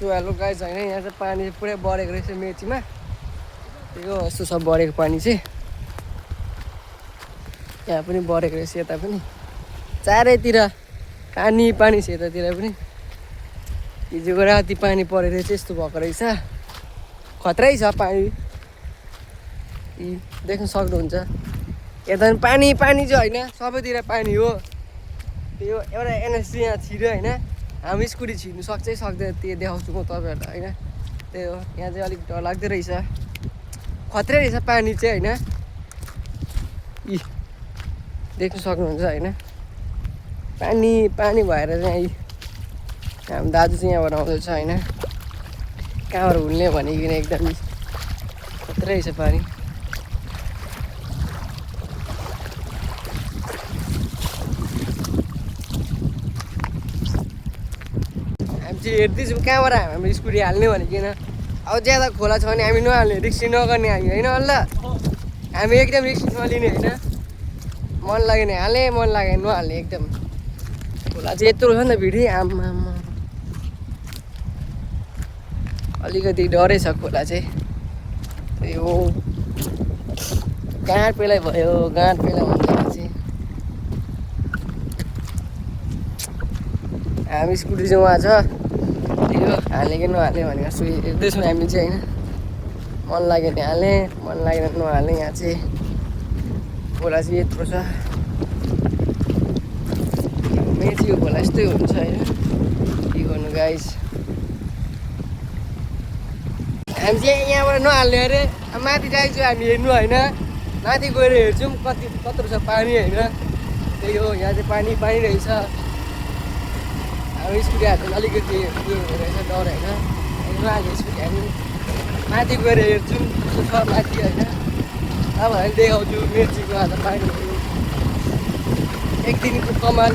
so hello guys होइन यहाँ चाहिँ पानी पुरै बढेको रहेछ मेचीमा यो यस्तो सब बढेको पानी चाहिँ यहाँ पनि बढेको रहेछ यता पनि चारैतिर पानी पानी छ यतातिर पनि हिजोको राति पानी परेर चाहिँ यस्तो भएको रहेछ खतरै छ पानी देख्न सक्नुहुन्छ यता पनि पानी पानी चाहिँ होइन सबैतिर पानी हो त्यो एउटा एनएससी यहाँ छिर्यो होइन हामी स्कुटी छिर्नु सक्छ सक्दैन त्यो देखाउँछु म तपाईँहरूलाई होइन त्यही हो यहाँ चाहिँ अलिक डर लाग्दो रहेछ खत्रै रहेछ पानी चाहिँ होइन देख्न सक्नुहुन्छ होइन पानी पानी भएर चाहिँ हाम्रो दाजु चाहिँ यहाँबाट आउँदैछ होइन कहाँबाट हुल्ने भनिकन एकदम खत्रै रहेछ पानी चाहिँ हेर्दैछौँ कहाँबाट हामी स्कुटी हाल्ने भनेकन अब ज्यादा खोला छ भने हामी नहाल्ने रिक्स नगर्ने हामी होइन ल हामी एकदम रिक्स नलिने होइन मन लाग्यो भने हाल्ने मन लाग्यो भने नहाल्ने एकदम खोला चाहिँ यत्रो छ नि त भिडी आम्मा अलिकति डरै छ खोला चाहिँ त्यही हो गाँठ पेलाइ भयो गाँठ पेला भन्दाखेरि चाहिँ हामी स्कुटी चाहिँ उहाँ छ हाल्ने कि नहाल्ने भनेर हेर्दैछौँ हामी चाहिँ होइन मन लाग्यो भने हाल्ने मन लाग्यो भने नहाल्ने यहाँ चाहिँ खोला चाहिँ यत्रो छ मेचीको खोला यस्तै हुन्छ होइन के गर्नु गाइस हामी चाहिँ यहाँबाट नहाल्ने अरे माथि जान्छौँ हामी हेर्नु होइन माथि गएर हेर्छौँ कत्रो छ पानी होइन त्यही हो यहाँ चाहिँ पानी पानी रहेछ अब स्कुटी हाल्नु अलिकति उयो रहेछ डर होइन नहाल्ने स्कुटी हामी माथि गएर हेर्छौँ कस्तो छ माथि होइन तपाईँहरूले देखाउँछु मेचीको आज पानीहरू एक दिनको कमाल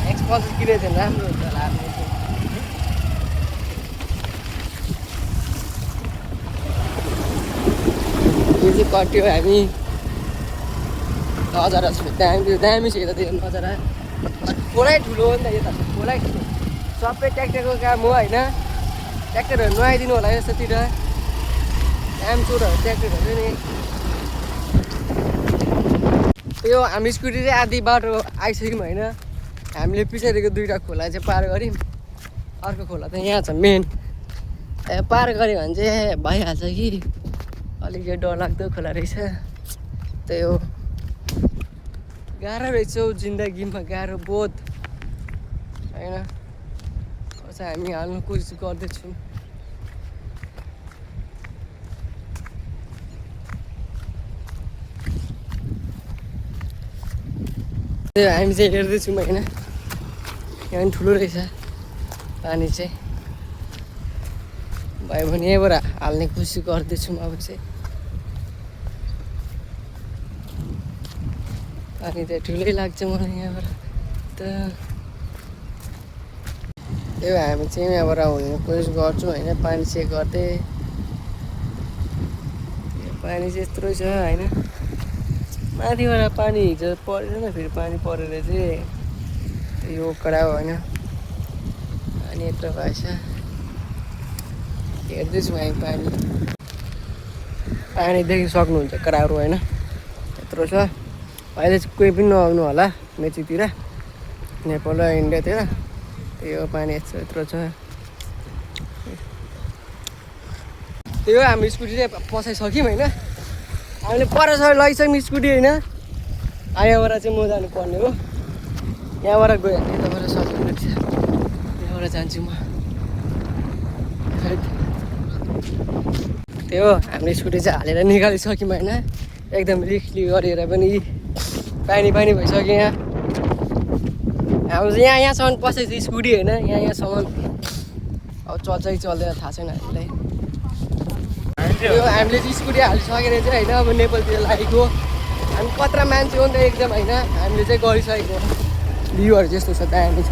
एक्सपोज किनेको थियो राम्रो हुन्छ होला आफ्नो यो चाहिँ कट्यो हामी नजारा छ दामी छ यतातिर नजारा खोलै ठुलो हो नि त यता खोलै ठुलो सबै ट्र्याक्टरको काम हो होइन ट्र्याक्टरहरू नआइदिनु होला यस्तोतिर दाम चोरहरू ट्र्याक्टरहरू नि त्यो हामी स्कुटी चाहिँ आधी बाटो आइसक्यौँ होइन हामीले पछाडिको दुईवटा खोला चाहिँ पार गऱ्यौँ अर्को खोला त यहाँ छ मेन पार गऱ्यो भने चाहिँ भइहाल्छ कि अलिकति डरलाग्दो खोला रहेछ त्यही हो गाह्रो रहेछ हौ जिन्दगीमा गाह्रो बहुत होइन चाहिँ हामी हाल्नु कोसिस गर्दैछौँ त्यही हामी चाहिँ हेर्दैछौँ होइन यहाँ पनि ठुलो रहेछ पानी चाहिँ भयो भने यहीँबाट हाल्ने कोसिस गर्दैछौँ अब चाहिँ पानी चाहिँ ठुलै लाग्छ मलाई यहाँबाट त त्यही भएर हामी चाहिँ यहाँबाट हुने कोसिस गर्छौँ होइन पानी चेक गर्दै पानी चाहिँ यत्रो छ होइन माथिबाट पानी हिजो परेन न फेरि पानी परेर चाहिँ यो कडा होइन पानी यत्रो भएछ हेर्दैछौँ हामी पानी देख्न सक्नुहुन्छ कडा होइन यत्रो छ अहिले चाहिँ कोही पनि नआउनु होला मेचीतिर नेपाल र इन्डियातिर त्यही हो पानी यत्रो छ त्यही हो हामी स्कुटी चाहिँ पसाइसक्यौँ होइन हामीले परसम्म लैसक्यौँ स्कुटी होइन यहाँबाट चाहिँ म जानुपर्ने हो यहाँबाट गयो भने यताबाट सजिलो रहेछ यहाँबाट जान्छु म त्यही हो हामीले स्कुटी चाहिँ हालेर निकालिसक्यौँ होइन एकदम रिक्सली गरेर पनि पानी पानी भइसक्यो यहाँ हाम्रो चाहिँ यहाँसम्म पसेको छ स्कुटी होइन यहाँसम्म अब चल्छ कि चल्दैन थाहा छैन हामीलाई यो हामीले चाहिँ स्कुटी हालिसकेर चाहिँ होइन अब नेपालतिर लागेको हामी कत्रा मान्छे हो नि त एकदम होइन हामीले चाहिँ गरिसकेको भ्यूहरू जस्तो छ दामी छ